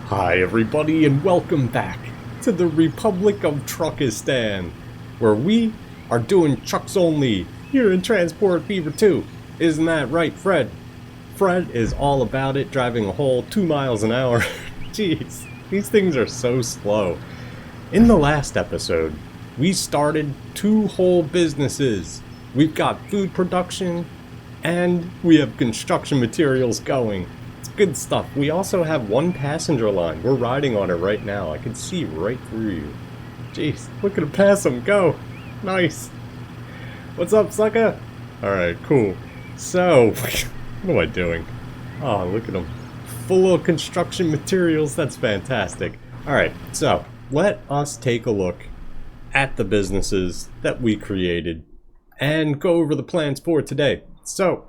Hi everybody and welcome back to the Republic of Truckistan, where we are doing trucks only here in Transport Fever 2. Isn't that right, Fred? Fred is all about it, driving a whole 2 miles an hour. Jeez, these things are so slow. In the last episode, we started 2 whole businesses. We've got food production and we have construction materials going. Good stuff. We also have 1 passenger line. We're riding on it right now. I can see right through you. Jeez, look at him pass him. Go. Nice. What's up, sucker? Alright, cool. So, what am I doing? Oh, look at him. Full of construction materials. That's fantastic. Alright, so let us take a look at the businesses that we created and go over the plans for today. So,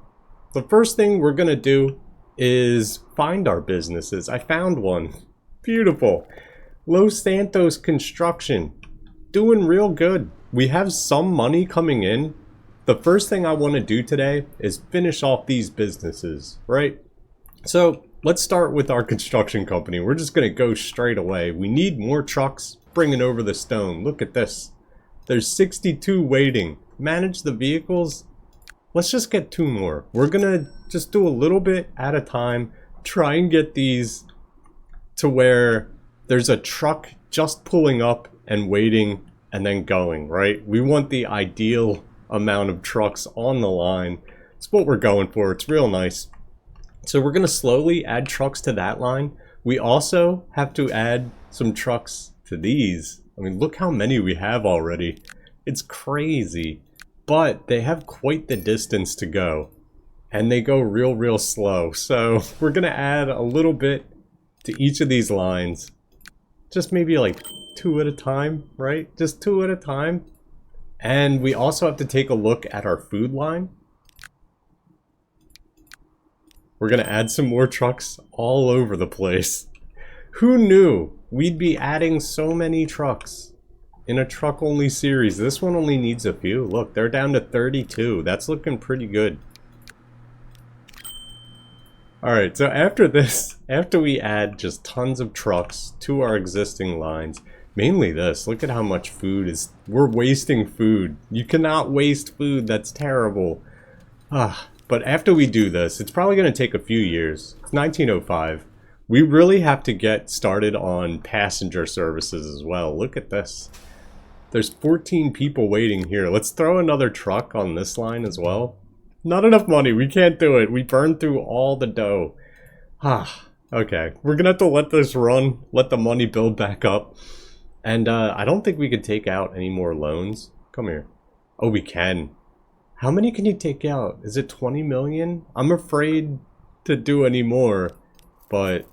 the first thing we're going to do is find our businesses. I found one. Beautiful. Los Santos Construction. Doing real good. We have some money coming in. The first thing I want to do today is finish off these businesses, right? So let's start with our construction company. We're just going to go straight away. We need more trucks bringing over the stone. Look at this. There's 62 waiting. Manage the vehicles. Let's just get 2 more. We're gonna just do a little bit at a time. Try and get these to where there's a truck just pulling up and waiting and then going, right? We want the ideal amount of trucks on the line. It's what we're going for. It's real nice. So we're gonna slowly add trucks to that line. We also have to add some trucks to these. I mean, look how many we have already. It's crazy. But they have quite the distance to go, and they go real slow. So we're gonna add a little bit to each of these lines, just maybe like 2 at a time, right? Just 2 at a time. And we also have to take a look at our food line. We're gonna add some more trucks all over the place. Who knew we'd be adding so many trucks in a truck only series? This one only needs a few. Look, they're down to 32. That's looking pretty good. Alright, so after this, after we add just tons of trucks to our existing lines, mainly this, look at how much food is, we're wasting food. You cannot waste food, that's terrible. But after we do this, it's probably going to take a few years. It's 1905. We really have to get started on passenger services as well. Look at this. There's 14 people waiting here. Let's throw another truck on this line as well. Not enough money. We can't do it. We burned through all the dough. Okay. We're going to have to let this run. Let the money build back up. And I don't think we can take out any more loans. Come here. Oh, we can. How many can you take out? Is it 20 million? I'm afraid to do any more. But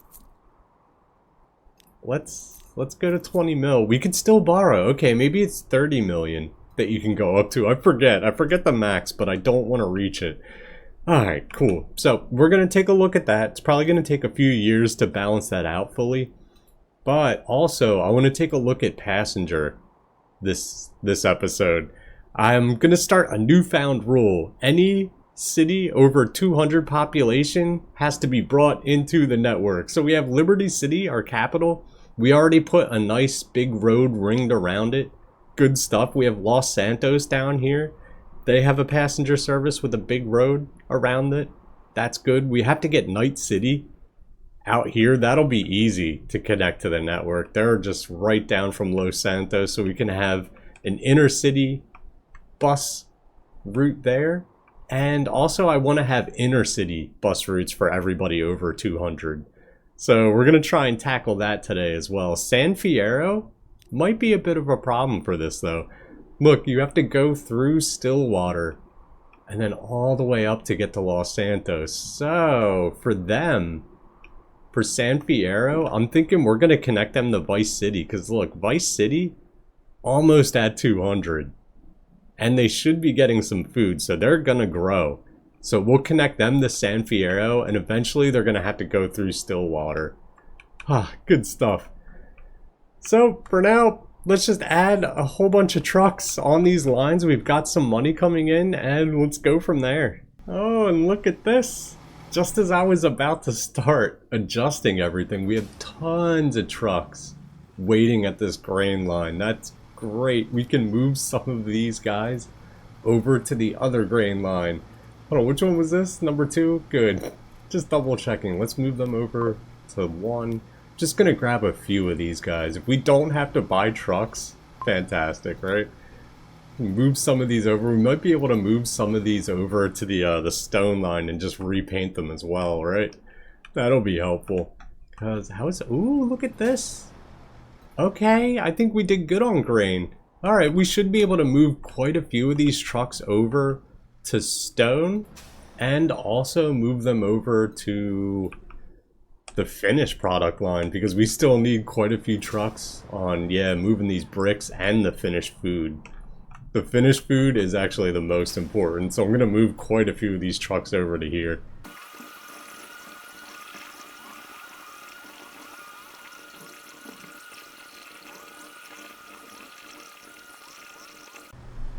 let's go to 20 mil. We could still borrow. Okay, maybe it's 30 million that you can go up to. I forget the max, but I don't want to reach it. Alright, cool. So we're going to take a look at that. It's probably going to take a few years to balance that out fully. But also, I want to take a look at passenger this episode. I'm going to start a newfound rule. Any city over 200 population has to be brought into the network. So we have Liberty City, our capital. We already put a nice big road ringed around it. Good stuff. We have Los Santos down here. They have a passenger service with a big road around it. That's good. We have to get Night City out here. That'll be easy to connect to the network. They're just right down from Los Santos, so we can have an inner city bus route there. And also I want to have inner city bus routes for everybody over 200. So we're going to try and tackle that today as well. San Fierro might be a bit of a problem for this though. Look, you have to go through Stillwater and then all the way up to get to Los Santos. So for them, for San Fierro, I'm thinking we're going to connect them to Vice City. Because look, Vice City almost at 200. And they should be getting some food, so they're going to grow. So we'll connect them to San Fierro, and eventually they're going to have to go through Stillwater. Good stuff. So for now, let's just add a whole bunch of trucks on these lines. We've got some money coming in, and let's go from there. Oh, and look at this. Just as I was about to start adjusting everything, we have tons of trucks waiting at this grain line. That's great. We can move some of these guys over to the other grain line. Hold on, which one was this? Number 2? Good. Just double checking. Let's move them over to 1. Just gonna grab a few of these guys. If we don't have to buy trucks, fantastic, right? Move some of these over. We might be able to move some of these over to the stone line and just repaint them as well, right? That'll be helpful. Cause ooh, look at this. Okay, I think we did good on grain. Alright, we should be able to move quite a few of these trucks over to stone and also move them over to the finished product line because we still need quite a few trucks on, yeah, moving these bricks and the finished food. The finished food is actually the most important, so I'm going to move quite a few of these trucks over to here.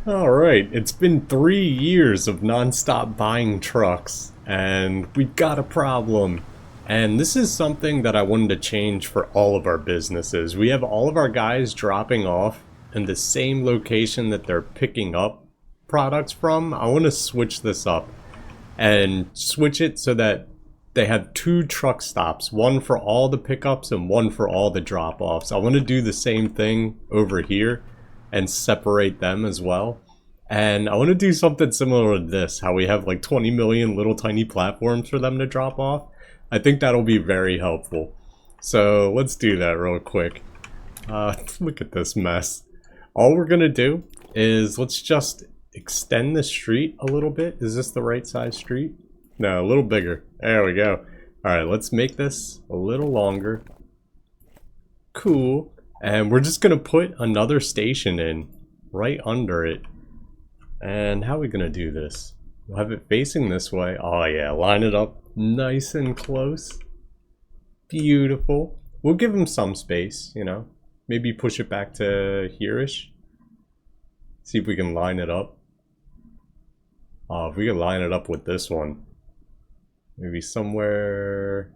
Alright, it's been 3 years of non-stop buying trucks, and we've got a problem. And this is something that I wanted to change for all of our businesses. We have all of our guys dropping off in the same location that they're picking up products from. I want to switch this up and switch it so that they have 2 truck stops, one for all the pickups and one for all the drop-offs. I want to do the same thing over here and separate them as well. And I want to do something similar to this, how we have like 20 million little tiny platforms for them to drop off. I think that'll be very helpful. So let's do that real quick. Look at this mess. All we're gonna do is let's just extend the street a little bit. Is this the right size street? No, a little bigger. There we go. Alright, let's make this a little longer. Cool. And we're just gonna put another station in right under it. And how are we gonna do this? We'll have it facing this way. Oh yeah, line it up nice and close. Beautiful. We'll give them some space, you know. Maybe push it back to here-ish. See if we can line it up. Oh, if we can line it up with this one. Maybe somewhere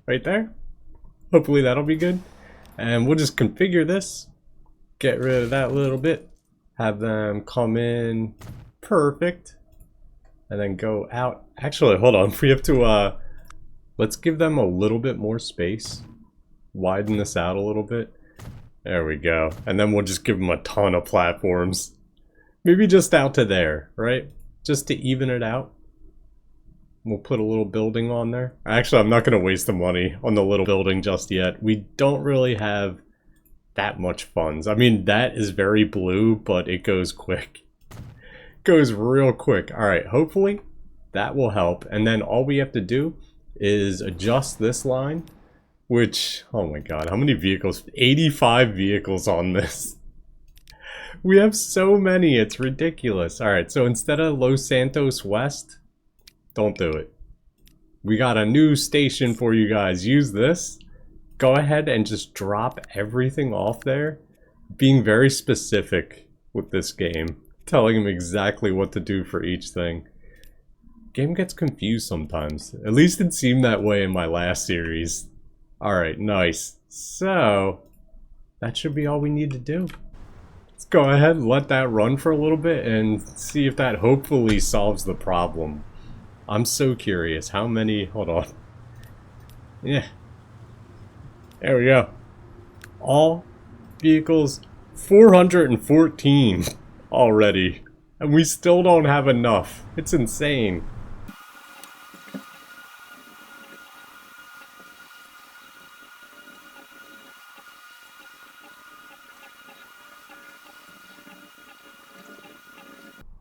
right there. Hopefully that'll be good. And we'll just configure this. Get rid of that little bit. Have them come in. Perfect. And then go out. Actually, hold on. We have to, let's give them a little bit more space. Widen this out a little bit. There we go. And then we'll just give them a ton of platforms. Maybe just out to there, right? Just to even it out. We'll put a little building on there. Actually, I'm not going to waste the money on the little building just yet. We don't really have that much funds. I mean, that is very blue, but it goes quick. Goes real quick. Alright, hopefully that will help. And then all we have to do is adjust this line, which, oh my god, how many vehicles? 85 vehicles on this. We have so many, it's ridiculous. Alright, so instead of Los Santos West, don't do it. We got a new station for you guys. Use this. Go ahead and just drop everything off there. Being very specific with this game. Telling him exactly what to do for each thing. Game gets confused sometimes. At least it seemed that way in my last series. Alright, nice. So, that should be all we need to do. Let's go ahead and let that run for a little bit and see if that hopefully solves the problem. I'm so curious. How many... Hold on. Yeah. There we go. All vehicles 414 already. And we still don't have enough. It's insane.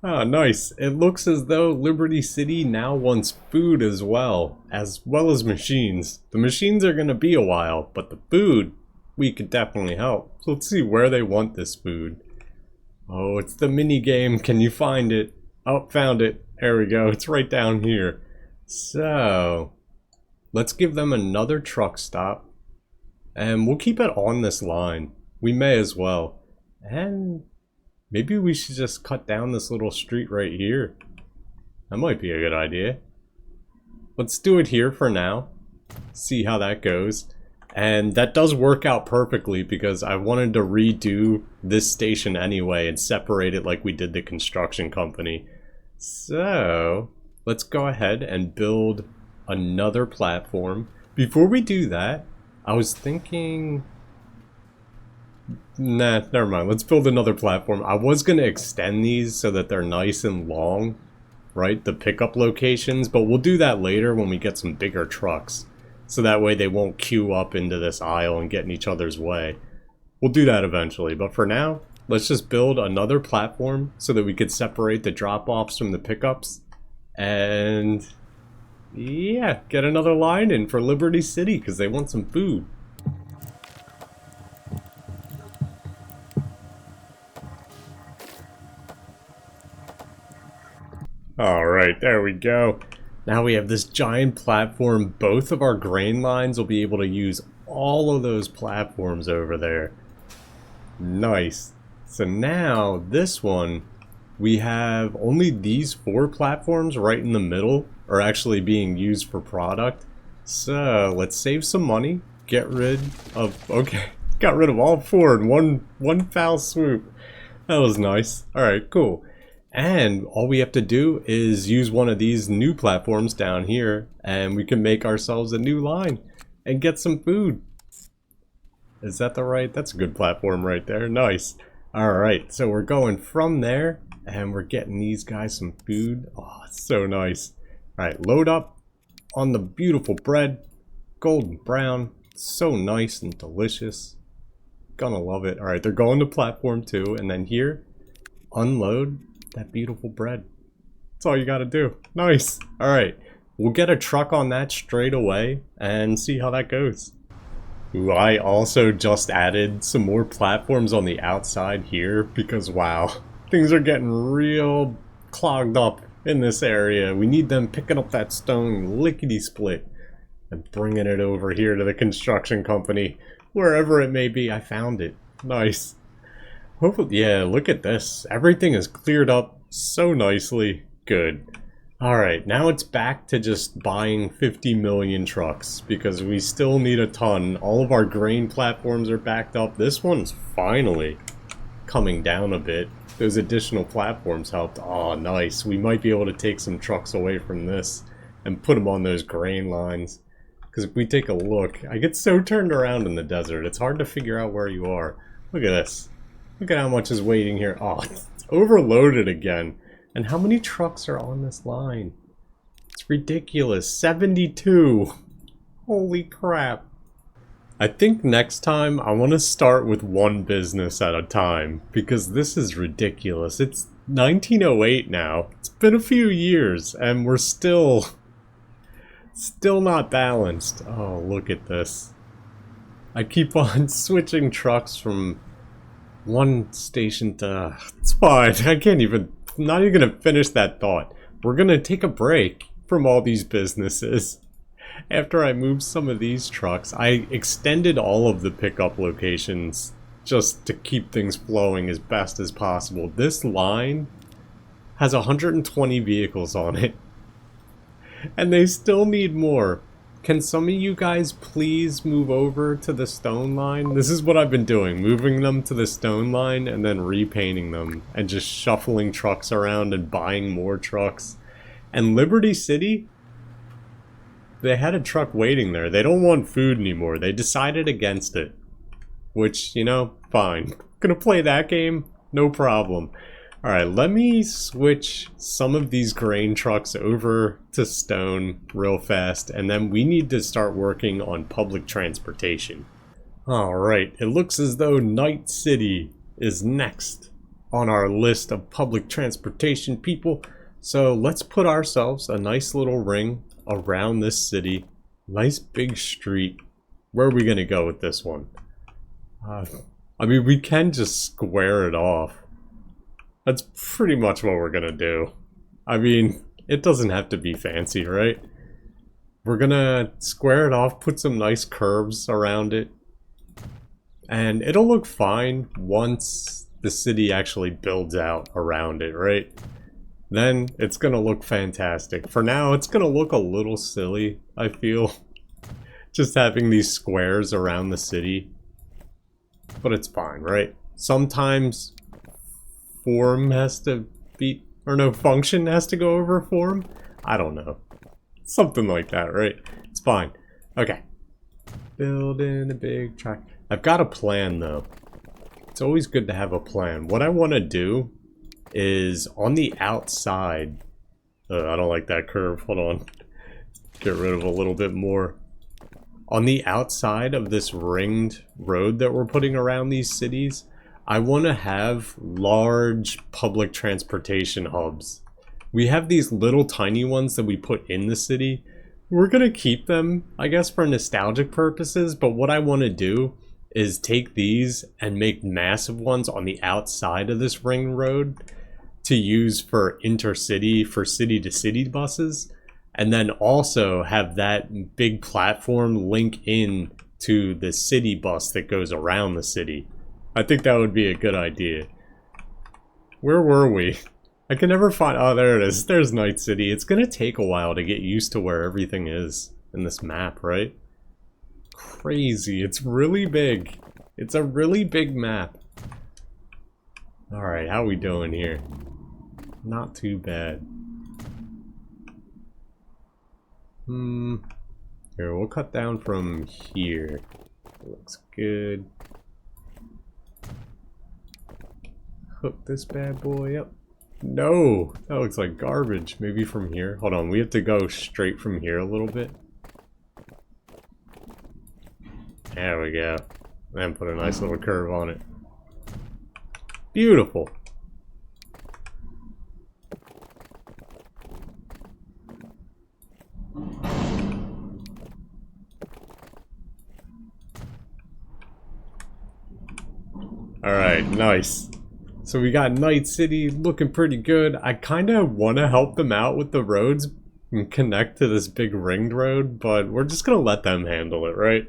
Ah, nice. It looks as though Liberty City now wants food as well as machines. The machines are gonna be a while, but the food, we could definitely help. So let's see where they want this food. Oh, it's the mini game. Can you find it? Oh, found it. There we go. It's right down here. So, let's give them another truck stop. And we'll keep it on this line. We may as well. And maybe we should just cut down this little street right here. That might be a good idea. let's do it here for now. See how that goes. And that does work out perfectly because I wanted to redo this station anyway and separate it like we did the construction company. So let's go ahead and build another platform. Before we do that, I was thinking... Nah, never mind. Let's build another platform. I was going to extend these so that they're nice and long, right? The pickup locations, but we'll do that later when we get some bigger trucks. So that way they won't queue up into this aisle and get in each other's way. We'll do that eventually, but for now, let's just build another platform so that we could separate the drop-offs from the pickups. And yeah, get another line in for Liberty City because they want some food. Alright, there we go. Now we have this giant platform. Both of our grain lines will be able to use all of those platforms over there. Nice. So now, this one, we have only these 4 platforms right in the middle are actually being used for product. So, let's save some money. Get rid of... Okay, got rid of all 4 in one foul swoop. That was nice. Alright, cool. And all we have to do is use one of these new platforms down here, and we can make ourselves a new line and get some food. Is that the right? That's a good platform right there. Nice. Alright, so we're going from there, and we're getting these guys some food. Oh, it's so nice. Alright, load up on the beautiful bread. Golden brown. So nice and delicious. Gonna love it. Alright, they're going to platform 2, and then here, unload that beautiful bread. That's all you gotta do. Nice. Alright. We'll get a truck on that straight away and see how that goes. Ooh, I also just added some more platforms on the outside here because wow, things are getting real clogged up in this area. We need them picking up that stone lickety-split and bringing it over here to the construction company. Wherever it may be, I found it. Nice. Hopefully, yeah, look at this. Everything is cleared up so nicely. Good. Alright, now it's back to just buying 50 million trucks because we still need a ton. All of our grain platforms are backed up. This one's finally coming down a bit. Those additional platforms helped. Oh, nice. We might be able to take some trucks away from this and put them on those grain lines. Because if we take a look, I get so turned around in the desert. It's hard to figure out where you are. Look at this. Look at how much is waiting here. Oh, it's overloaded again. And how many trucks are on this line? It's ridiculous. 72. Holy crap. I think next time I want to start with one business at a time because this is ridiculous. It's 1908 now. It's been a few years and we're still not balanced. Oh, look at this. I keep on switching trucks from one station to... It's fine. I can't even... I'm not even gonna finish that thought. We're gonna take a break from all these businesses. After I moved some of these trucks, I extended all of the pickup locations just to keep things flowing as best as possible. This line has 120 vehicles on it. And they still need more. Can some of you guys please move over to the stone line? This is what I've been doing, moving them to the stone line and then repainting them and just shuffling trucks around and buying more trucks. And Liberty City, they had a truck waiting there. They don't want food anymore. They decided against it. Which, you know, fine. Gonna play that game? No problem. Alright, let me switch some of these grain trucks over to stone real fast, and then we need to start working on public transportation. Alright, it looks as though Night City is next on our list of public transportation people, so let's put ourselves a nice little ring around this city. Nice big street. Where are we gonna go with this one? I mean, we can just square it off. That's pretty much what we're gonna do. I mean, it doesn't have to be fancy, right? We're gonna square it off, put some nice curves around it. And it'll look fine once the city actually builds out around it, right? then it's gonna look fantastic. For now, it's gonna look a little silly, I feel. Just having these squares around the city. But it's fine, right? Sometimes form has to be, or no, function has to go over form? I don't know. Something like that, right? It's fine. Okay. Building a big track. I've got a plan, though. It's always good to have a plan. What I want to do is on the outside... I don't like that curve. Hold on. Get rid of a little bit more. On the outside of this ringed road that we're putting around these cities, I want to have large public transportation hubs. We have these little tiny ones that we put in the city. We're going to keep them, I guess, for nostalgic purposes, but what I want to do is take these and make massive ones on the outside of this ring road to use for intercity, for city-to-city buses. And then also have that big platform link in to the city bus that goes around the city. I think that would be a good idea. Where were we? I can never find... Oh, there it is. There's Night City. It's gonna take a while to get used to where everything is in this map, right? Crazy. It's really big. It's a really big map. Alright, how we doing here? Not too bad. Here, we'll cut down from here. Looks good. Hook this bad boy up. No! That looks like garbage. Maybe from here. Hold on, we have to go straight from here a little bit. There we go. And put a nice little curve on it. Beautiful! Alright, nice. So we got Night City looking pretty good. I kind of want to help them out with the roads and connect to this big ringed road, but we're just going to let them handle it, right?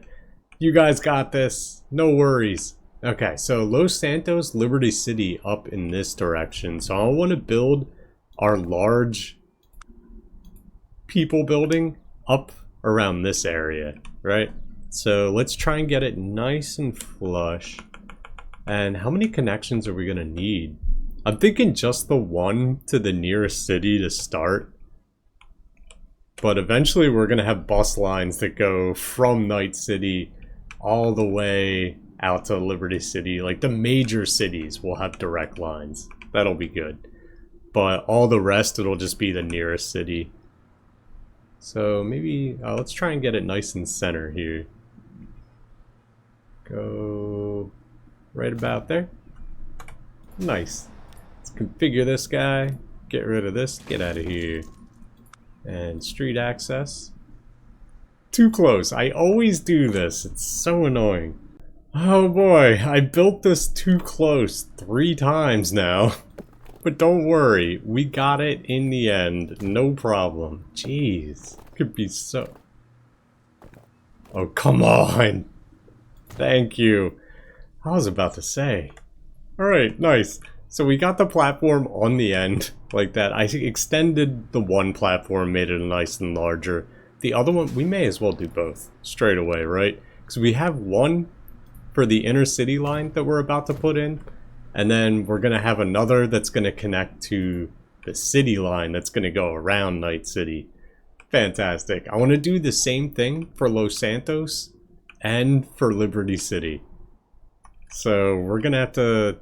You guys got this. No worries. Okay, so Los Santos, Liberty City up in this direction. So I want to build our large people building up around this area, right? So let's try and get it nice and flush. And how many connections are we gonna need? I'm thinking just the one to the nearest city to start. But eventually we're gonna have bus lines that go from Night City all the way out to Liberty City. Like the major cities will have direct lines. That'll be good. But all the rest, it'll just be the nearest city. So maybe, let's try and get it nice and center here. Go... right about there. Nice. Let's configure this guy. Get rid of this. Get out of here. And street access. Too close. I always do this. It's so annoying. Oh boy, I built this too close 3 times now. But don't worry, we got it in the end. No problem. Jeez. Could be so... Oh, come on. Thank you. I was about to say. Alright, nice. So we got the platform on the end, like that. I extended the one platform, made it nice and larger. The other one, we may as well do both straight away, right? Because we have one for the inner city line that we're about to put in. And then we're going to have another that's going to connect to the city line that's going to go around Night City. Fantastic. I want to do the same thing for Los Santos and for Liberty City. So we're gonna have to...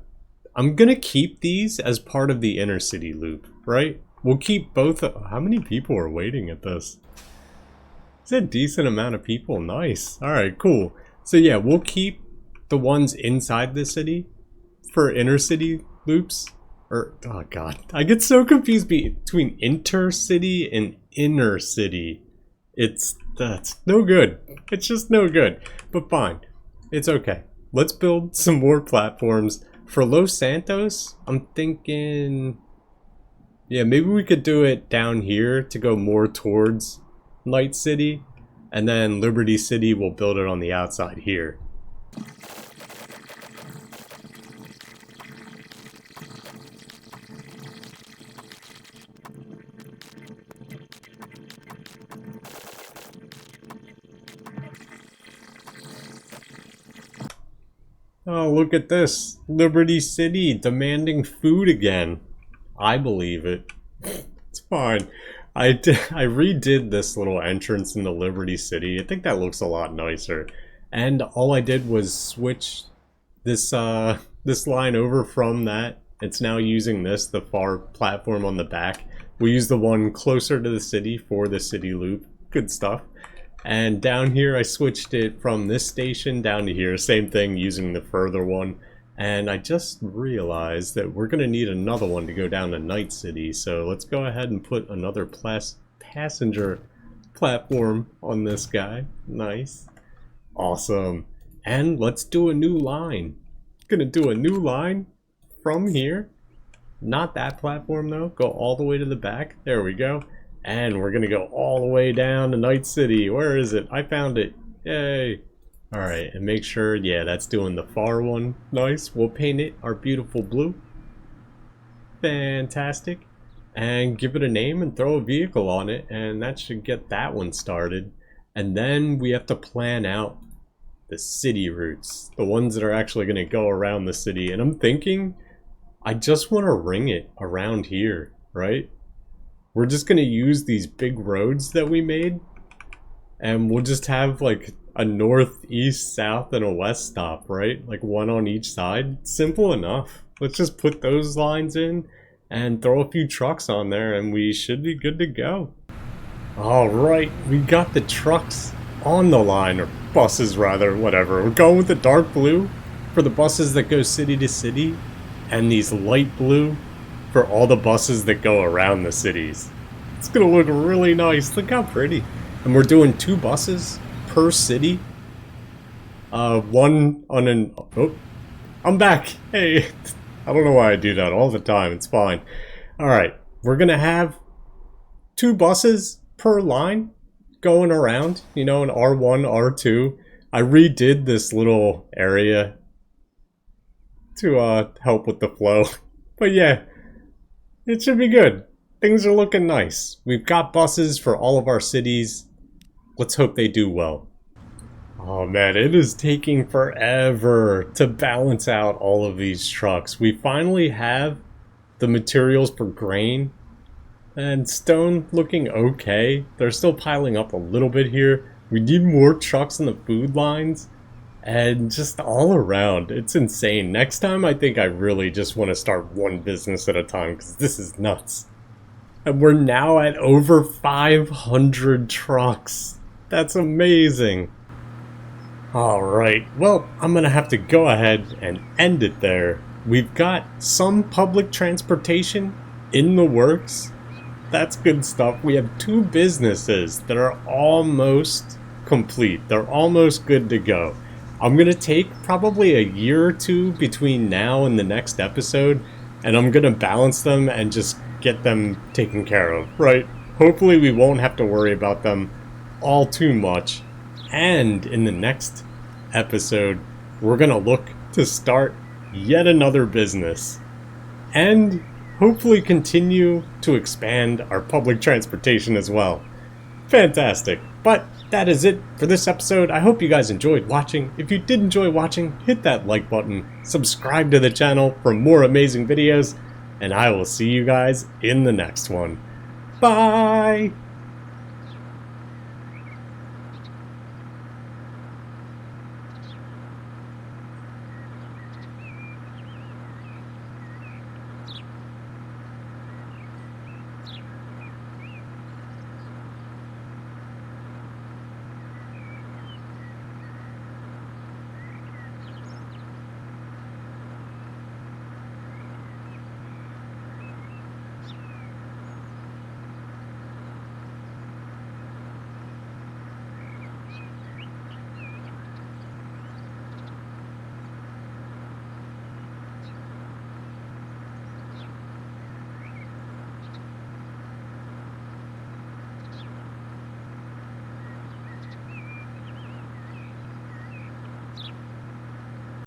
I'm gonna keep these as part of the inner city loop, right? We'll keep both... How many people are waiting at this? It's a decent amount of people. Nice. Alright, cool. So yeah, we'll keep the ones inside the city for inner city loops. Or, oh god. I get so confused between intercity and inner city. That's no good. It's just no good. But fine. It's okay. Let's build some more platforms. For Los Santos, I'm thinking... Yeah, maybe we could do it down here to go more towards Night City. And then Liberty City, we'll build it on the outside here. Oh, look at this. Liberty City demanding food again. I believe it. It's fine. I redid this little entrance into Liberty City. I think that looks a lot nicer. And all I did was switch this line over from that. It's now using this, the far platform on the back. We use the one closer to the city for the city loop. Good stuff. And down here I switched it from this station down to here. Same thing, using the further one. And I just realized that we're going to need another one to go down to Night City. So let's go ahead and put another passenger platform on this guy. Nice. Awesome. And let's do a new line. Gonna do a new line from here. Not that platform though. Go all the way to the back. There we go. And we're gonna go all the way down to Night City. Where is it? I found it. Yay. Alright, and make sure, yeah, that's doing the far one. Nice. We'll paint it our beautiful blue. Fantastic. And give it a name and throw a vehicle on it, and that should get that one started. And then we have to plan out the city routes, the ones that are actually going to go around the city. And I'm thinking, I just want to ring it around here, right? We're just going to use these big roads that we made, and we'll just have like a north, east, south, and a west stop, right? Like one on each side. Simple enough. Let's just put those lines in and throw a few trucks on there, and we should be good to go. Alright, we got the trucks on the line, or buses rather, whatever. We're going with the dark blue for the buses that go city to city, and these light blue for all the buses that go around the cities. It's gonna look really nice. Look how pretty. And we're doing 2 buses per city. One on an... Oh, I'm back. Hey, I don't know why I do that all the time. It's fine. Alright, we're gonna have 2 buses per line going around, you know, an R1, R2. I redid this little area to help with the flow. But yeah, it should be good. Things are looking nice. We've got buses for all of our cities. Let's hope they do well. Oh man, it is taking forever to balance out all of these trucks. We finally have the materials for grain and stone looking okay. They're still piling up a little bit here. We need more trucks in the food lines, and just all around, it's insane. Next time I think I really just want to start one business at a time, because this is nuts. And we're now at over 500 trucks. That's amazing. Alright, well, I'm gonna have to go ahead and end it there. We've got some public transportation in the works. That's good stuff. We have 2 businesses that are almost complete. They're almost good to go. I'm gonna take probably a year or 2 between now and the next episode, and I'm gonna balance them and just get them taken care of, right? Hopefully we won't have to worry about them all too much. And in the next episode, we're gonna look to start yet another business and hopefully continue to expand our public transportation as well. Fantastic. But that is it for this episode. I hope you guys enjoyed watching. If you did enjoy watching, hit that like button, subscribe to the channel for more amazing videos, and I will see you guys in the next one. Bye!